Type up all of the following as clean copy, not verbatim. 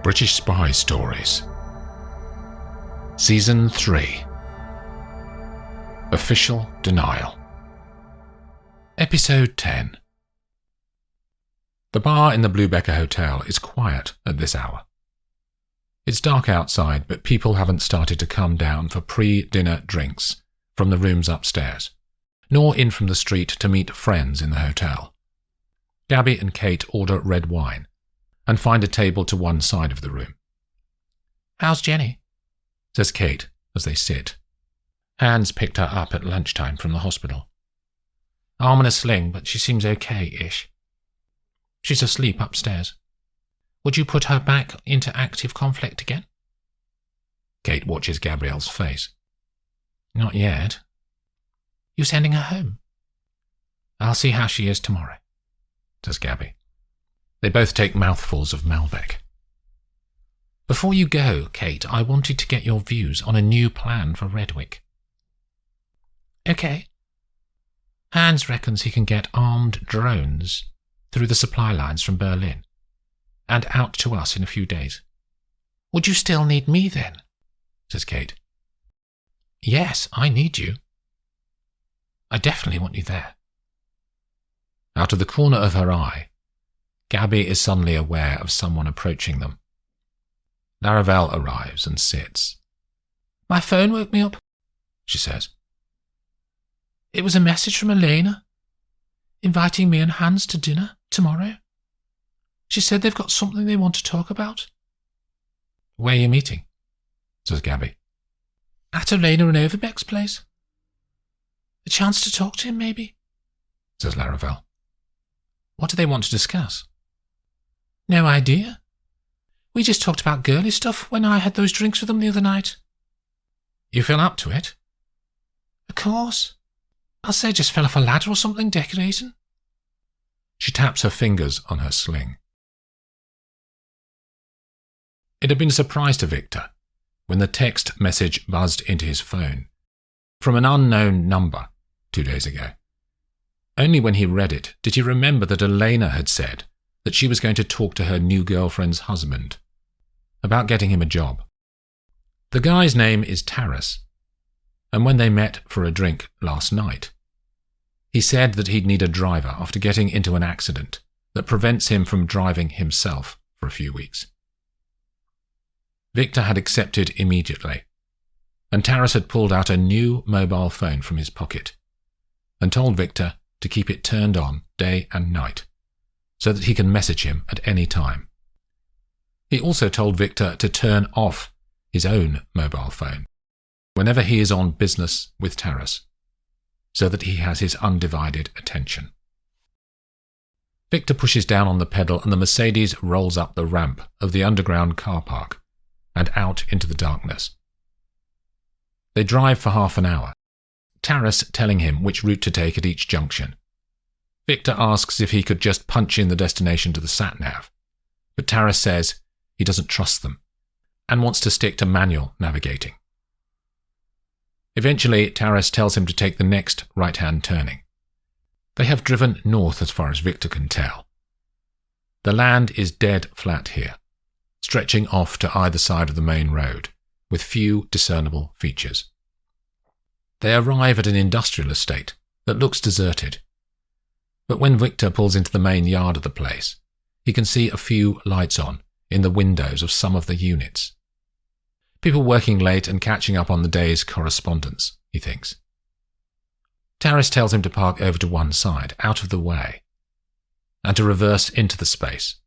British Spy Stories. Season 3. Official Denial. Episode 10. The bar in the Bluebecker Hotel is quiet at this hour. It's dark outside, but people haven't started to come down for pre-dinner drinks from the rooms upstairs, nor in from the street to meet friends in the hotel. Gabby and Kate order red wine and find a table to one side of the room. "How's Jenny?" says Kate as they sit. Hans picked her up at lunchtime from the hospital. "Arm in a sling, but she seems okay-ish. She's asleep upstairs. Would you put her back into active conflict again?" Kate watches Gabrielle's face. "Not yet." "You sending her home?" "I'll see how she is tomorrow," says Gabby. They both take mouthfuls of Malbec. "Before you go, Kate, I wanted to get your views on a new plan for Redwick." "Okay." "Hans reckons he can get armed drones through the supply lines from Berlin and out to us in a few days. Would you still need me then?" says Kate. "Yes, I need you. I definitely want you there." Out of the corner of her eye, Gabby is suddenly aware of someone approaching them. Laravel arrives and sits. "My phone woke me up," she says. "It was a message from Olena, inviting me and Hans to dinner tomorrow. She said they've got something they want to talk about." "Where are you meeting?" says Gabby. "At Olena and Overbeck's place. A chance to talk to him, maybe," says Laravel. "What do they want to discuss?" "No idea. We just talked about girly stuff when I had those drinks with them the other night." "You feel up to it?" "Of course. I'll say just fell off a ladder or something decorating." She taps her fingers on her sling. It had been a surprise to Victor when the text message buzzed into his phone from an unknown number 2 days ago. Only when he read it did he remember that Olena had said that she was going to talk to her new girlfriend's husband about getting him a job. The guy's name is Taras, and when they met for a drink last night, he said that he'd need a driver after getting into an accident that prevents him from driving himself for a few weeks. Victor had accepted immediately, and Taras had pulled out a new mobile phone from his pocket and told Victor to keep it turned on day and night so that he can message him at any time. He also told Victor to turn off his own mobile phone whenever he is on business with Taras, so that he has his undivided attention. Victor pushes down on the pedal and the Mercedes rolls up the ramp of the underground car park and out into the darkness. They drive for half an hour, Taras telling him which route to take at each junction. Victor asks if he could just punch in the destination to the sat-nav, but Taras says he doesn't trust them and wants to stick to manual navigating. Eventually, Taras tells him to take the next right-hand turning. They have driven north as far as Victor can tell. The land is dead flat here, stretching off to either side of the main road, with few discernible features. They arrive at an industrial estate that looks deserted, but when Victor pulls into the main yard of the place, he can see a few lights on in the windows of some of the units. People working late and catching up on the day's correspondence, he thinks. Taras tells him to park over to one side, out of the way, and to reverse into the space,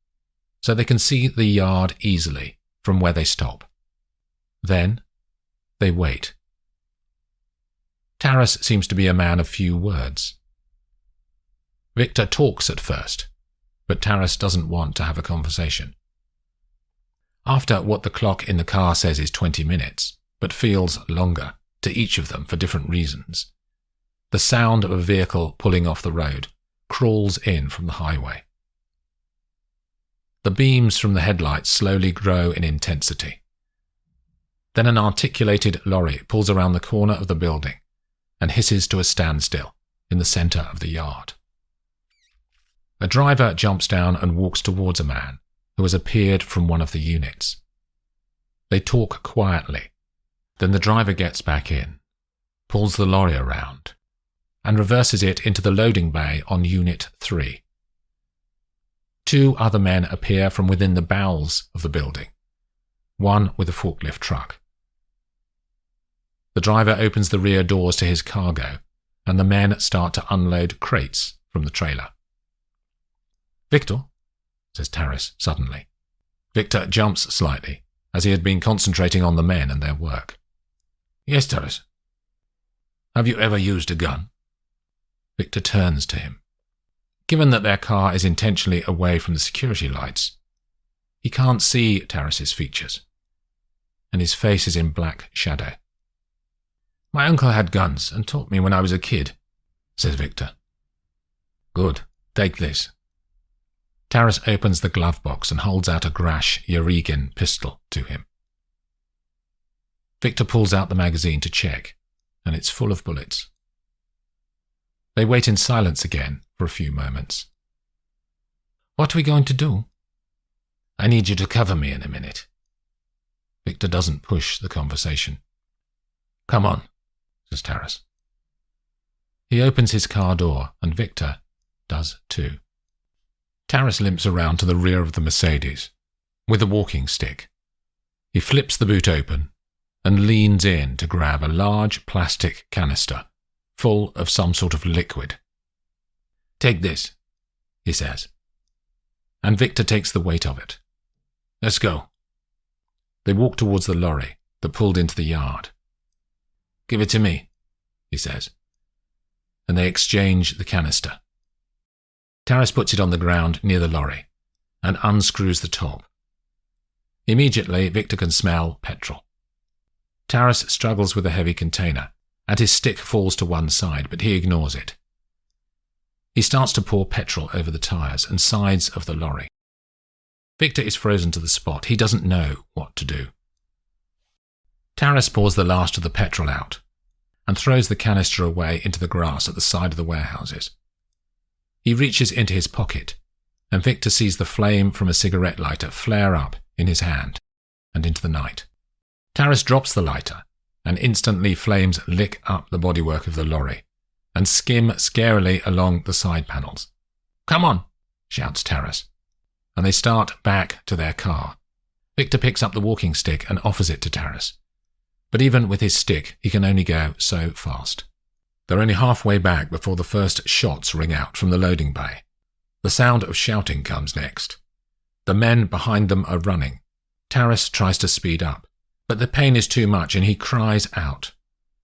so they can see the yard easily from where they stop. Then they wait. Taras seems to be a man of few words. Victor talks at first, but Taras doesn't want to have a conversation. After what the clock in the car says is 20 minutes, but feels longer to each of them for different reasons, the sound of a vehicle pulling off the road crawls in from the highway. The beams from the headlights slowly grow in intensity. Then an articulated lorry pulls around the corner of the building and hisses to a standstill in the centre of the yard. A driver jumps down and walks towards a man who has appeared from one of the units. They talk quietly. Then the driver gets back in, pulls the lorry around, and reverses it into the loading bay on Unit 3. 2 other men appear from within the bowels of the building, one with a forklift truck. The driver opens the rear doors to his cargo, and the men start to unload crates from the trailer. "Victor," says Taris suddenly. Victor jumps slightly, as he had been concentrating on the men and their work. "Yes, Taris." "Have you ever used a gun?" Victor turns to him. Given that their car is intentionally away from the security lights, he can't see Taris's features, and his face is in black shadow. "My uncle had guns and taught me when I was a kid," says Victor. "Good. Take this." Taris opens the glove box and holds out a Grash Yarigin pistol to him. Victor pulls out the magazine to check, and it's full of bullets. They wait in silence again for a few moments. "What are we going to do?" "I need you to cover me in a minute." Victor doesn't push the conversation. "Come on," says Taris. He opens his car door, and Victor does too. Taris limps around to the rear of the Mercedes with a walking stick. He flips the boot open and leans in to grab a large plastic canister full of some sort of liquid. "Take this," he says, and Victor takes the weight of it. "Let's go." They walk towards the lorry that pulled into the yard. "Give it to me," he says, and they exchange the canister. Taris puts it on the ground near the lorry and unscrews the top. Immediately, Victor can smell petrol. Taris struggles with the heavy container, and his stick falls to one side, but he ignores it. He starts to pour petrol over the tires and sides of the lorry. Victor is frozen to the spot. He doesn't know what to do. Taris pours the last of the petrol out and throws the canister away into the grass at the side of the warehouses. He reaches into his pocket, and Victor sees the flame from a cigarette lighter flare up in his hand and into the night. Taris drops the lighter, and instantly flames lick up the bodywork of the lorry and skim scarily along the side panels. "Come on," shouts Taris, and they start back to their car. Victor picks up the walking stick and offers it to Taris, but even with his stick he can only go so fast. They're only halfway back before the first shots ring out from the loading bay. The sound of shouting comes next. The men behind them are running. Taris tries to speed up, but the pain is too much and he cries out.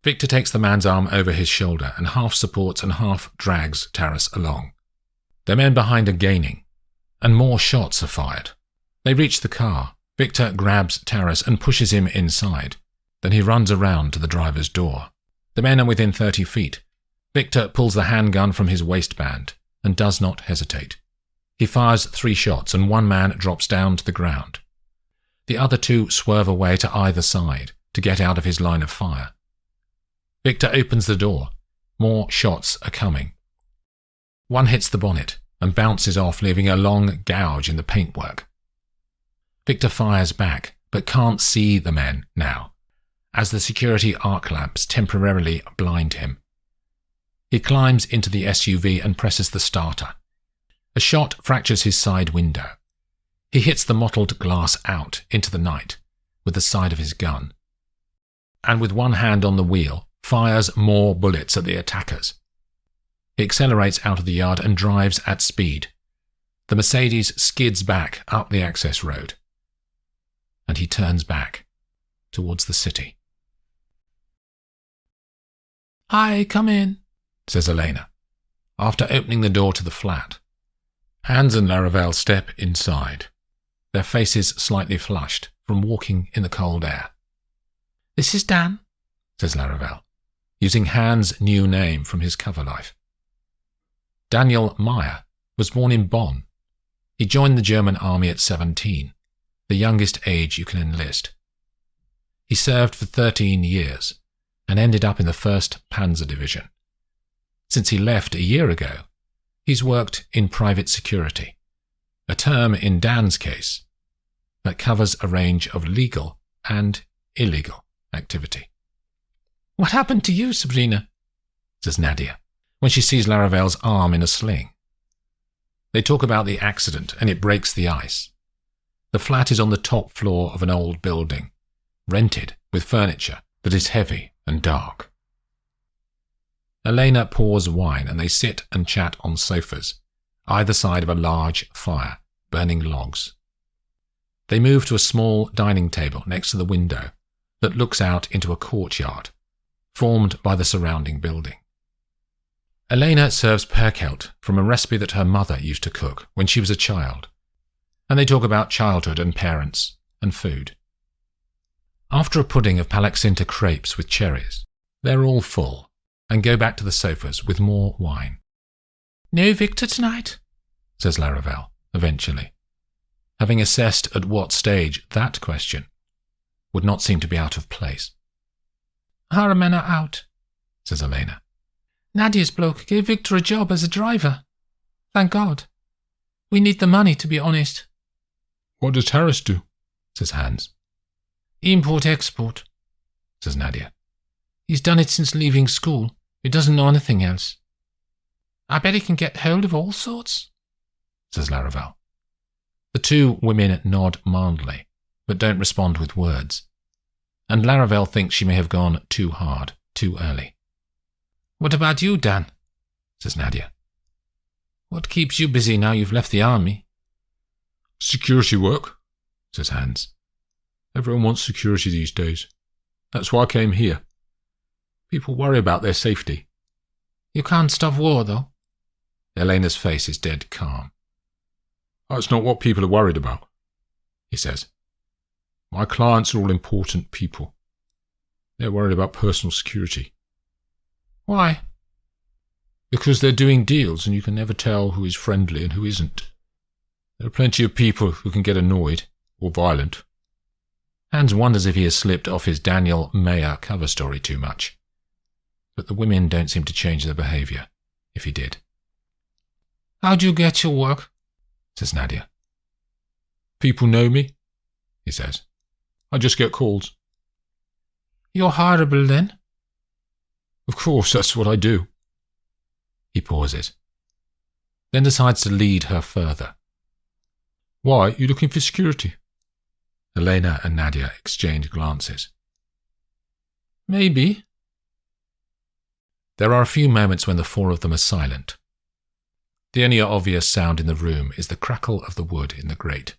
Victor takes the man's arm over his shoulder and half supports and half drags Taris along. The men behind are gaining, and more shots are fired. They reach the car. Victor grabs Taris and pushes him inside. Then he runs around to the driver's door. The men are within 30 feet. Victor pulls the handgun from his waistband and does not hesitate. He fires 3 shots and one man drops down to the ground. The other 2 swerve away to either side to get out of his line of fire. Victor opens the door. More shots are coming. One hits the bonnet and bounces off, leaving a long gouge in the paintwork. Victor fires back, but can't see the men now, as the security arc lamps temporarily blind him. He climbs into the SUV and presses the starter. A shot fractures his side window. He hits the mottled glass out into the night with the side of his gun, and with one hand on the wheel, fires more bullets at the attackers. He accelerates out of the yard and drives at speed. The Mercedes skids back up the access road, and he turns back towards the city. "Hi, come in," says Olena, after opening the door to the flat. Hans and Laravel step inside, their faces slightly flushed from walking in the cold air. "This is Dan," says Laravel, using Hans' new name from his cover life. Daniel Meyer was born in Bonn. He joined the German army at 17, the youngest age you can enlist. He served for 13 years and ended up in the 1st Panzer Division. Since he left a year ago, he's worked in private security, a term in Dan's case that covers a range of legal and illegal activity. "What happened to you, Sabrina?" says Nadia, when she sees Laravel's arm in a sling. They talk about the accident, and it breaks the ice. The flat is on the top floor of an old building, rented with furniture that is heavy and dark. Olena pours wine, and they sit and chat on sofas, either side of a large fire, burning logs. They move to a small dining table next to the window that looks out into a courtyard, formed by the surrounding building. Olena serves perkelt from a recipe that her mother used to cook when she was a child, and they talk about childhood and parents and food. After a pudding of Palaxinta crepes with cherries, they're all full and go back to the sofas with more wine. "No Victor tonight?" says Laravel, eventually, having assessed at what stage that question would not seem to be out of place. "Our men are out," says Olena. "Nadia's bloke gave Victor a job as a driver. Thank God. We need the money, to be honest." "What does Harris do?" says Hans. "Import-export," says Nadia. "He's done it since leaving school. He doesn't know anything else." "I bet he can get hold of all sorts," says Laravel. The two women nod mildly, but don't respond with words, and Laravel thinks she may have gone too hard, too early. "What about you, Dan?" says Nadia. "What keeps you busy now you've left the army?" "Security work," says Hans. "Everyone wants security these days. That's why I came here. People worry about their safety." "You can't stop war, though." Elena's face is dead calm. "That's not what people are worried about," he says. "My clients are all important people. They're worried about personal security." "Why?" "Because they're doing deals and you can never tell who is friendly and who isn't. There are plenty of people who can get annoyed or violent." Hans wonders if he has slipped off his Daniel Mayer cover story too much, but the women don't seem to change their behaviour, if he did. "How do you get your work?" says Nadia. "People know me," he says. "I just get calls." "You're hireable then?" "Of course, that's what I do." He pauses, then decides to lead her further. "Why, you looking for security?" Olena and Nadia exchange glances. "Maybe." There are a few moments when the four of them are silent. The only obvious sound in the room is the crackle of the wood in the grate.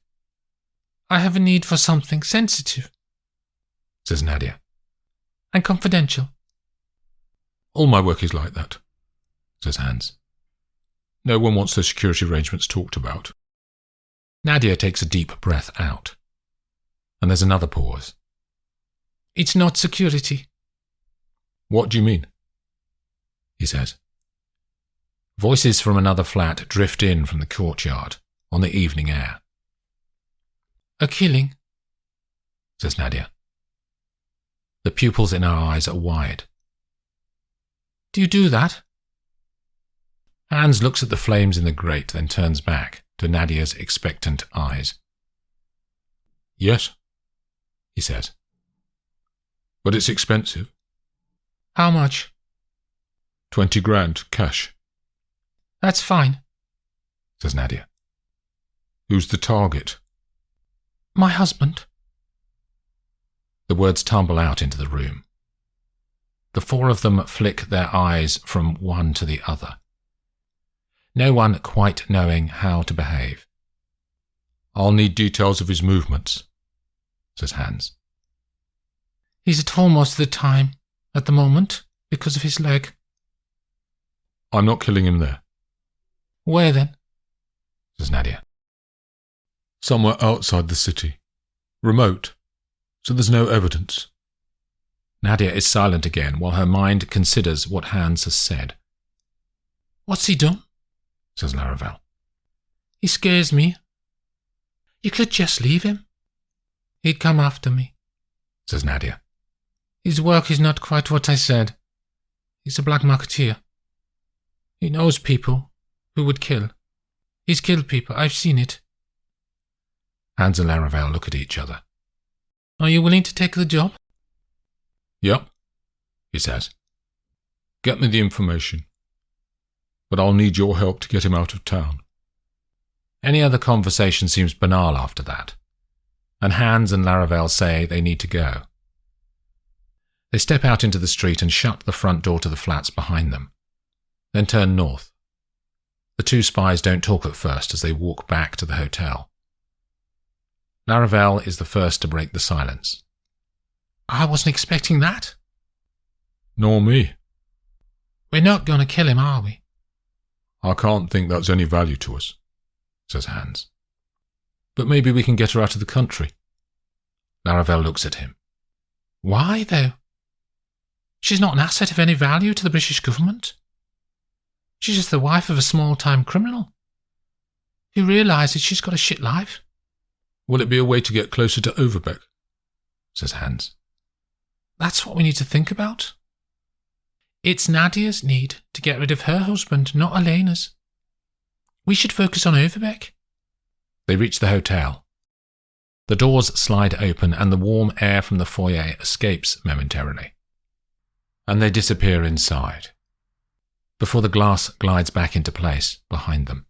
"I have a need for something sensitive," says Nadia. "And confidential." "All my work is like that," says Hans. "No one wants their security arrangements talked about." Nadia takes a deep breath out, and there's another pause. "It's not security." "What do you mean?" he says. Voices from another flat drift in from the courtyard on the evening air. "A killing," says Nadia. The pupils in her eyes are wide. "Do you do that?" Hans looks at the flames in the grate, then turns back to Nadia's expectant eyes. "Yes," he says. "But it's expensive." "How much?" 20 grand, cash." "That's fine," says Nadia. "Who's the target?" "My husband." The words tumble out into the room. The four of them flick their eyes from one to the other, no one quite knowing how to behave. "I'll need details of his movements," says Hans. "He's at home most of the time, at the moment, because of his leg." "I'm not killing him there." "Where then?" says Nadia. "Somewhere outside the city. Remote, so there's no evidence." Nadia is silent again while her mind considers what Hans has said. "What's he done?" says Laravel. "He scares me." "You could just leave him." "He'd come after me," says Nadia. "His work is not quite what I said. He's a black marketeer. He knows people who would kill. He's killed people, I've seen it. Hans and Laravel look at each other. Are you willing to take the job? Yep, he says. Get me the information. But I'll need your help to get him out of town. Any other conversation seems banal after that, and Hans and Laravel say they need to go. They step out into the street and shut the front door to the flats behind them, then turn north. The two spies don't talk at first as they walk back to the hotel. Laravel is the first to break the silence. I wasn't expecting that. Nor me. We're not going to kill him, are we? I can't think that's any value to us, says Hans. But maybe we can get her out of the country. Laravel looks at him. Why, though? She's not an asset of any value to the British government. She's just the wife of a small-time criminal who realises she's got a shit life. Will it be a way to get closer to Overbeck? Says Hans. That's what we need to think about. It's Nadia's need to get rid of her husband, not Olena's. We should focus on Overbeck. They reach the hotel. The doors slide open and the warm air from the foyer escapes momentarily. And they disappear inside, before the glass glides back into place behind them.